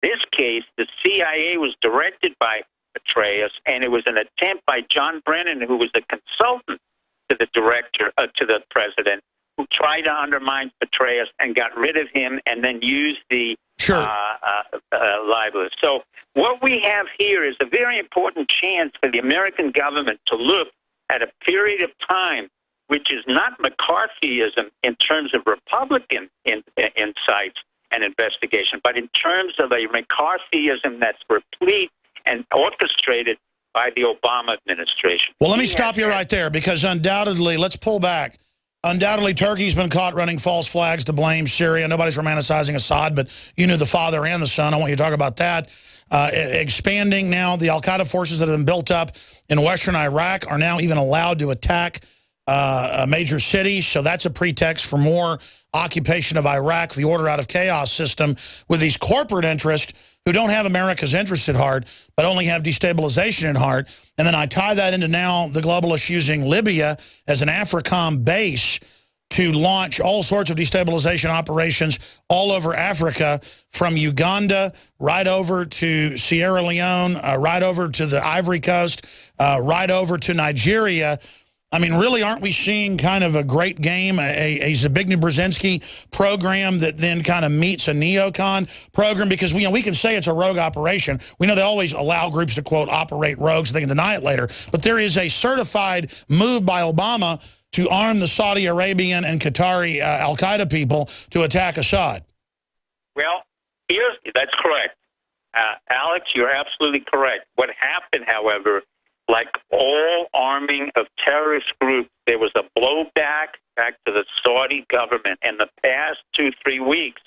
This case, the CIA was directed by Petraeus, and it was an attempt by John Brennan, who was the consultant to the director, to the president, who tried to undermine Petraeus and got rid of him and then used the libelous. So what we have here is a very important chance for the American government to look at a period of time which is not McCarthyism in terms of Republican insights and investigation, but in terms of a McCarthyism that's replete and orchestrated by the Obama administration. Well, let me stop you right there, because undoubtedly, let's pull back. Undoubtedly, Turkey's been caught running false flags to blame Syria. Nobody's romanticizing Assad, but you knew the father and the son. I want you to talk about that. Expanding now, the al-Qaeda forces that have been built up in western Iraq are now even allowed to attack major cities. So that's a pretext for more occupation of Iraq, the order out of chaos system, with these corporate interests who don't have America's interest at heart, but only have destabilization at heart. And then I tie that into now the globalists using Libya as an AFRICOM base to launch all sorts of destabilization operations all over Africa, from Uganda right over to Sierra Leone, right over to the Ivory Coast, right over to Nigeria. I mean, really, aren't we seeing kind of a great game, a Zbigniew Brzezinski program that then kind of meets a neocon program? Because we can say it's a rogue operation. We know they always allow groups to, quote, operate rogue so they can deny it later. But there is a certified move by Obama to arm the Saudi Arabian and Qatari al-Qaeda people to attack Assad. Well, that's correct. Alex, you're absolutely correct. What happened, however, like all arming of terrorist groups, there was a blowback back to the Saudi government. In the past 2-3 weeks,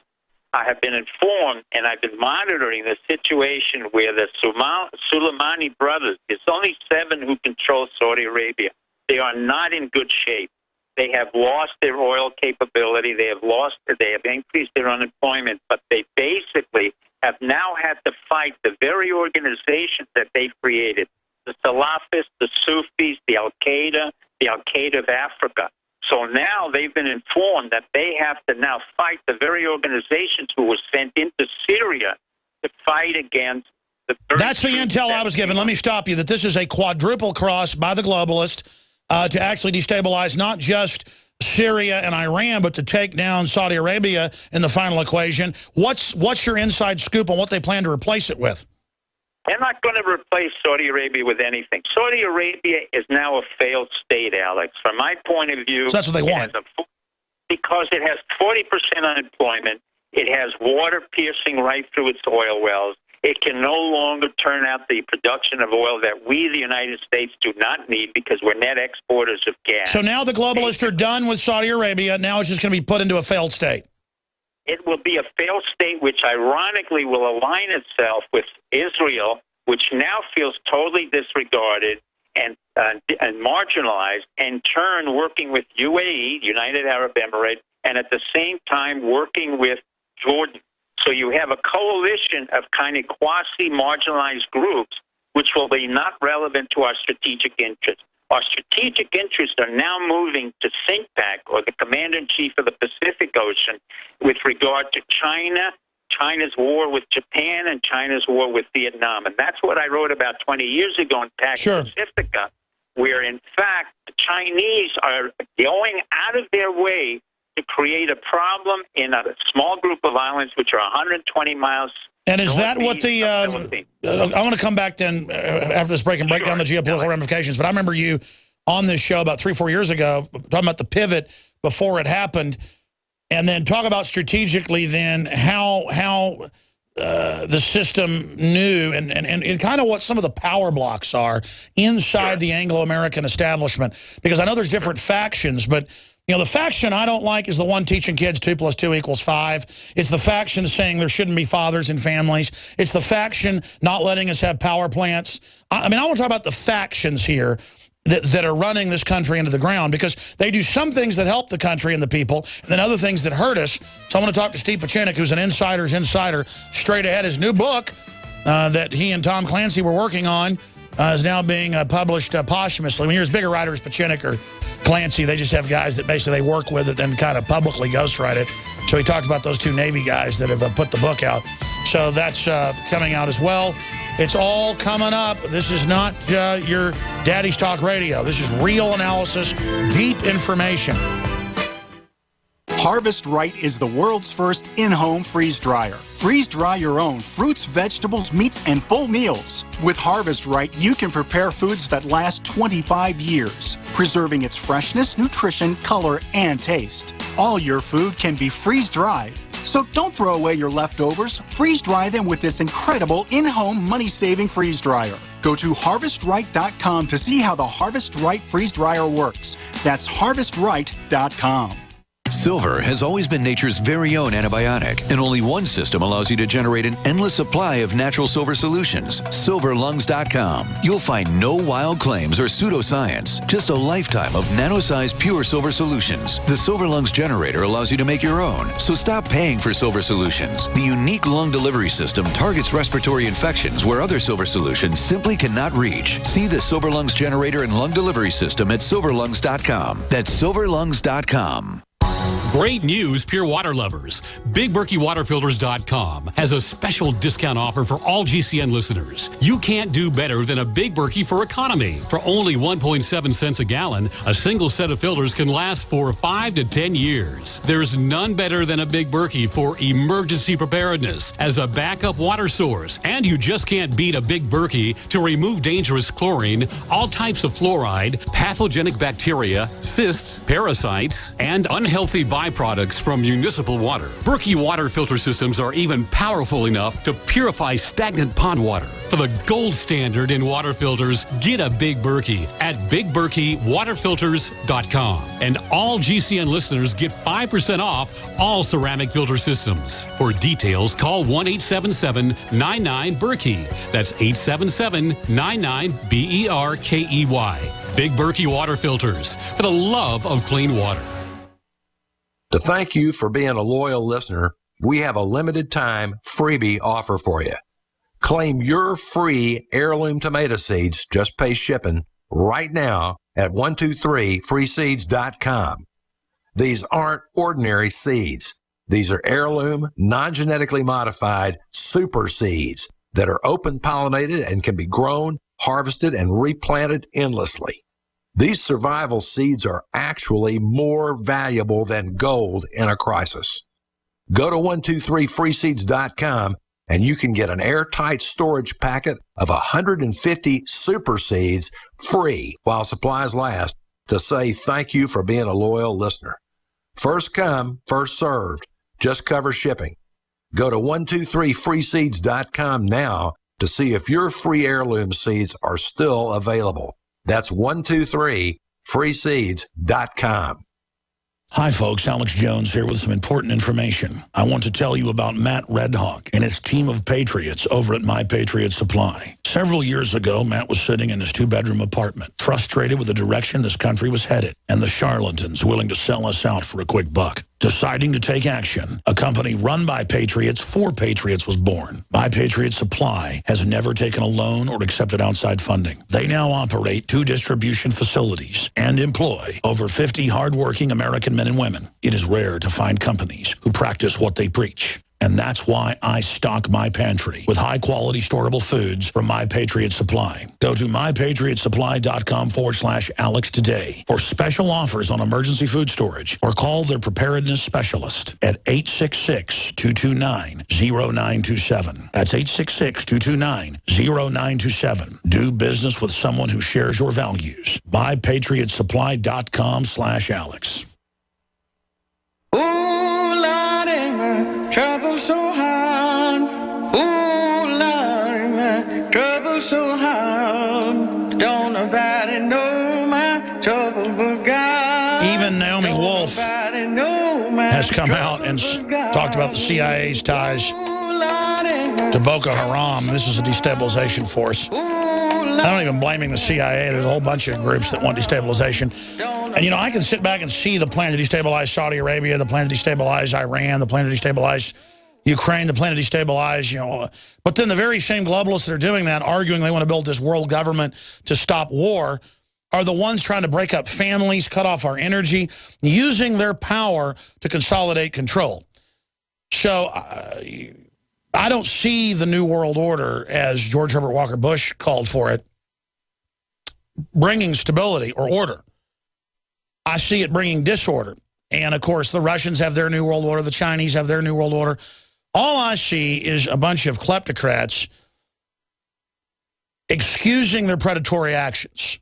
I have been informed, and I've been monitoring the situation where the Soleimani brothers, there's only 7 who control Saudi Arabia. They are not in good shape. They have lost their oil capability. They have increased their unemployment, but they basically have now had to fight the very organizations that they've created. The Salafists, the Sufis, the Al-Qaeda of Africa. So now they've been informed that they have to now fight the very organizations who were sent into Syria to fight against the... That's the intel I was given. Let me stop you, that this is a quadruple cross by the globalist to actually destabilize not just Syria and Iran, but to take down Saudi Arabia in the final equation. What's your inside scoop on what they plan to replace it with? They're not going to replace Saudi Arabia with anything. Saudi Arabia is now a failed state, Alex. From my point of view... So that's what they want. Because it has 40% unemployment. It has water piercing right through its oil wells. It can no longer turn out the production of oil that we, the United States, do not need because we're net exporters of gas. So now the globalists are done with Saudi Arabia. Now it's just going to be put into a failed state. It will be a failed state, which ironically will align itself with Israel, which now feels totally disregarded and marginalized, in turn working with UAE, United Arab Emirates, and at the same time working with Jordan. So you have a coalition of kind of quasi-marginalized groups, which will be not relevant to our strategic interests. Our strategic interests are now moving to CINPAC, or the Commander-in-Chief of the Pacific Ocean, with regard to China, China's war with Japan, and China's war with Vietnam. And that's what I wrote about 20 years ago in Pax Pacifica, where, in fact, the Chinese are going out of their way to create a problem in a small group of islands, which are 120 miles. And is that what the... I want to come back then after this break and break down the geopolitical ramifications. But I remember you on this show about 3 or 4 years ago talking about the pivot before it happened, and then talk about strategically then how the system knew and kind of what some of the power blocks are inside the Anglo-American establishment. Because I know there's different factions, but... You know, the faction I don't like is the one teaching kids 2 + 2 = 5. It's the faction saying there shouldn't be fathers in families. It's the faction not letting us have power plants. I mean, I want to talk about the factions here that are running this country into the ground, because they do some things that help the country and the people, and then other things that hurt us. So I want to talk to Steve Pieczenik, who's an insider's insider, straight ahead. His new book that he and Tom Clancy were working on is now being published posthumously. When you're as big a writer as Pieczenik or Clancy, they just have guys that basically they work with it and kind of publicly ghostwrite it. So he talked about those two Navy guys that have put the book out. So that's coming out as well. It's all coming up. This is not your Daddy's Talk Radio. This is real analysis, deep information. Harvest Right is the world's first in-home freeze dryer. Freeze dry your own fruits, vegetables, meats, and full meals. With Harvest Right, you can prepare foods that last 25 years, preserving its freshness, nutrition, color, and taste. All your food can be freeze-dried. So don't throw away your leftovers. Freeze-dry them with this incredible in-home money-saving freeze dryer. Go to HarvestRight.com to see how the Harvest Right freeze dryer works. That's HarvestRight.com. Silver has always been nature's very own antibiotic, and only one system allows you to generate an endless supply of natural silver solutions. SilverLungs.com. You'll find no wild claims or pseudoscience, just a lifetime of nano-sized pure silver solutions. The Silver Lungs generator allows you to make your own, so stop paying for silver solutions. The unique lung delivery system targets respiratory infections where other silver solutions simply cannot reach. See the Silver Lungs generator and lung delivery system at SilverLungs.com. That's SilverLungs.com. Great news, pure water lovers. BigBerkeyWaterFilters.com has a special discount offer for all GCN listeners. You can't do better than a Big Berkey for economy. For only 1.7 cents a gallon, a single set of filters can last for 5 to 10 years. There's none better than a Big Berkey for emergency preparedness as a backup water source. And you just can't beat a Big Berkey to remove dangerous chlorine, all types of fluoride, pathogenic bacteria, cysts, parasites, and unhealthy byproducts from municipal water. Berkey water filter systems are even powerful enough to purify stagnant pond water. For the gold standard in water filters, get a Big Berkey at BigBerkeyWaterFilters.com. And all GCN listeners get 5% off all ceramic filter systems. For details, call 1-877-99-BERKEY. That's 877-99-BERKEY. Big Berkey Water Filters, for the love of clean water. To thank you for being a loyal listener, we have a limited time freebie offer for you. Claim your free heirloom tomato seeds, just pay shipping, right now at 123freeseeds.com. These aren't ordinary seeds. These are heirloom, non-genetically modified super seeds that are open pollinated and can be grown, harvested, and replanted endlessly. These survival seeds are actually more valuable than gold in a crisis. Go to 123freeseeds.com and you can get an airtight storage packet of 150 super seeds free while supplies last to say thank you for being a loyal listener. First come, first served. Just cover shipping. Go to 123freeseeds.com now to see if your free heirloom seeds are still available. That's 123freeseeds.com. Hi, folks. Alex Jones here with some important information. I want to tell you about Matt Redhawk and his team of patriots over at My Patriot Supply. Several years ago, Matt was sitting in his two-bedroom apartment, frustrated with the direction this country was headed and the charlatans willing to sell us out for a quick buck. Deciding to take action, a company run by patriots for patriots was born. My Patriot Supply has never taken a loan or accepted outside funding. They now operate 2 distribution facilities and employ over 50 hardworking American men and women. It is rare to find companies who practice what they preach. And that's why I stock my pantry with high-quality storable foods from My Patriot Supply. Go to mypatriotsupply.com/Alex today for special offers on emergency food storage or call their preparedness specialist at 866-229-0927. That's 866-229-0927. Do business with someone who shares your values. mypatriotsupply.com/Alex. Trouble so hard, ooh Lord, my trouble so hard. Don't nobody know my trouble but God. Even Naomi Wolf has come out and talked about the CIA's ties to Boko Haram. This is a destabilization force. I'm not even blaming the CIA. There's a whole bunch of groups that want destabilization. And, you know, I can sit back and see the plan to destabilize Saudi Arabia, the plan to destabilize Iran, the plan to destabilize Ukraine, the plan to destabilize, you know. But then the very same globalists that are doing that, arguing they want to build this world government to stop war, are the ones trying to break up families, cut off our energy, using their power to consolidate control. So I don't see the New World Order, as George Herbert Walker Bush called for it, bringing stability or order. I see it bringing disorder. And, of course, the Russians have their New World Order. The Chinese have their New World Order. All I see is a bunch of kleptocrats excusing their predatory actions.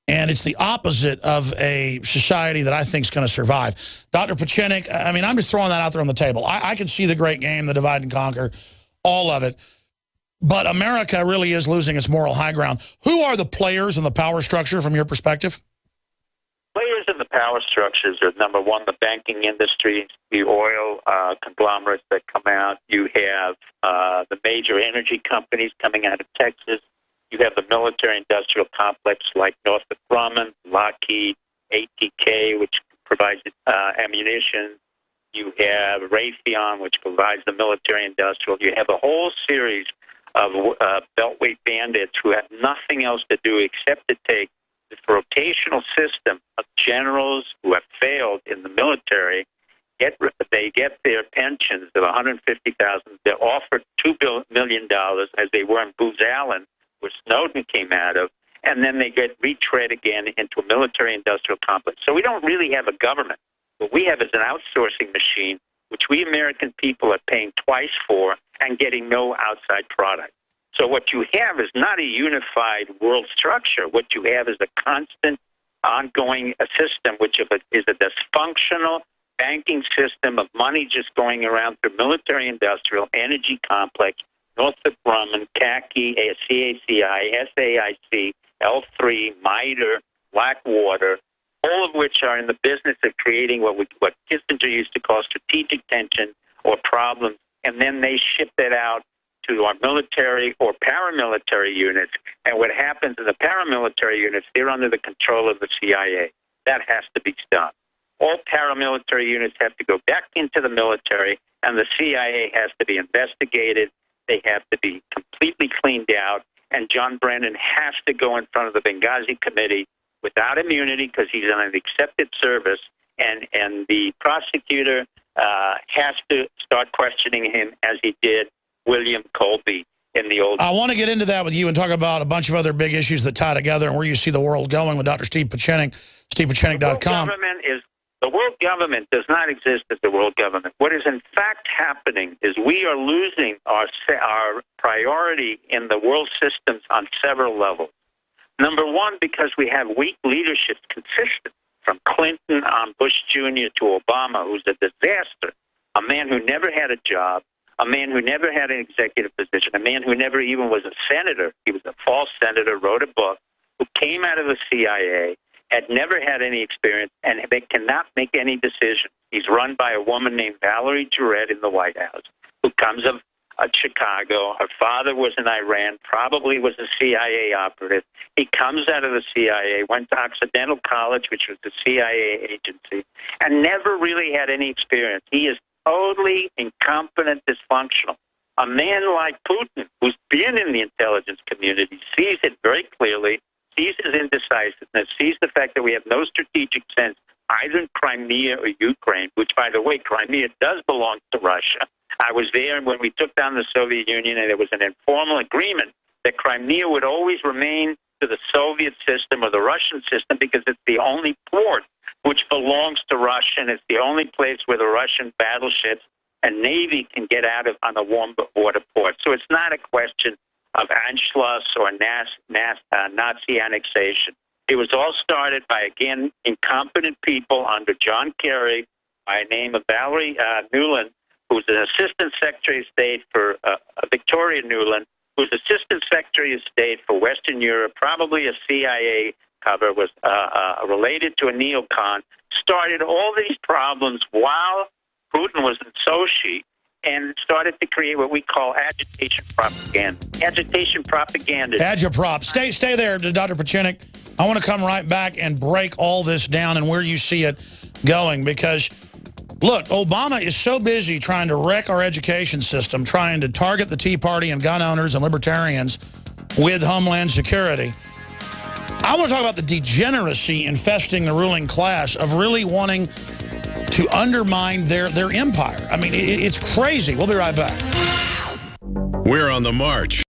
And it's the opposite of a society that I think is going to survive. Dr. Pieczenik, I mean, I'm just throwing that out there on the table. I can see the great game, the divide and conquer, all of it. But America really is losing its moral high ground. Who are the players in the power structure from your perspective? Players in the power structures are, number one, the banking industry, the oil conglomerates that come out. You have the major energy companies coming out of Texas. You have the military-industrial complex like Northrop Grumman, Lockheed, ATK, which provides ammunition. You have Raytheon, which provides the military-industrial. You have a whole series of beltway bandits who have nothing else to do except to take this rotational system of generals who have failed in the military. They get their pensions of $150,000. They're offered $2 million, as they were in Booz Allen, where Snowden came out of, and then they get retread again into a military-industrial complex. So we don't really have a government. What we have is an outsourcing machine, which we American people are paying twice for and getting no outside product. So what you have is not a unified world structure. What you have is a constant, ongoing system, which is a dysfunctional banking system of money just going around through military-industrial, energy complex, Northrop Grumman, CACI, CACI, SAIC, L3, MITRE, Blackwater, all of which are in the business of creating what Kissinger used to call strategic tension or problems, and then they ship that out to our military or paramilitary units. And what happens in the paramilitary units, they're under the control of the CIA. That has to be stopped. All paramilitary units have to go back into the military, and the CIA has to be investigated. They have to be completely cleaned out, and John Brennan has to go in front of the Benghazi Committee without immunity because he's on an accepted service, and the prosecutor has to start questioning him as he did William Colby in the old... I want to get into that with you and talk about a bunch of other big issues that tie together and where you see the world going with Dr. Steve Pieczenik, StevePieczenik.com. The world government does not exist as the world government. What is in fact happening is we are losing our priority in the world systems on several levels. Number one, because we have weak leadership consistent from Clinton on Bush Jr. to Obama, who's a disaster, a man who never had a job, a man who never had an executive position, a man who never even was a senator. He was a false senator, wrote a book, who came out of the CIA, had never had any experience, and they cannot make any decisions. He's run by a woman named Valerie Jarrett in the White House, who comes of Chicago. Her father was in Iran, probably was a CIA operative. He comes out of the CIA, went to Occidental College, which was the CIA agency, and never really had any experience. He is totally incompetent, dysfunctional. A man like Putin, who's been in the intelligence community, sees it very clearly, sees his indecisiveness, sees the fact that we have no strategic sense either in Crimea or Ukraine, which, by the way, Crimea does belong to Russia. I was there when we took down the Soviet Union, and there was an informal agreement that Crimea would always remain to the Soviet system or the Russian system because it's the only port which belongs to Russia, and it's the only place where the Russian battleships and Navy can get out of on a warm water port. So it's not a question of Anschluss or Nazi annexation. It was all started by, again, incompetent people under John Kerry by the name of Valerie Nuland, who's an assistant secretary of state for Victoria Nuland, who's assistant secretary of state for Western Europe, probably a CIA cover, was related to a neocon, started all these problems while Putin was in Sochi, and started to create what we call agitation propaganda. Agitation propaganda. Agitprop. Stay there, Dr. Pieczenik. I want to come right back and break all this down and where you see it going, because, look, Obama is so busy trying to wreck our education system, trying to target the Tea Party and gun owners and libertarians with Homeland Security. I want to talk about the degeneracy infesting the ruling class of really wanting to undermine their empire. I mean, it's crazy. We'll be right back. We're on the march.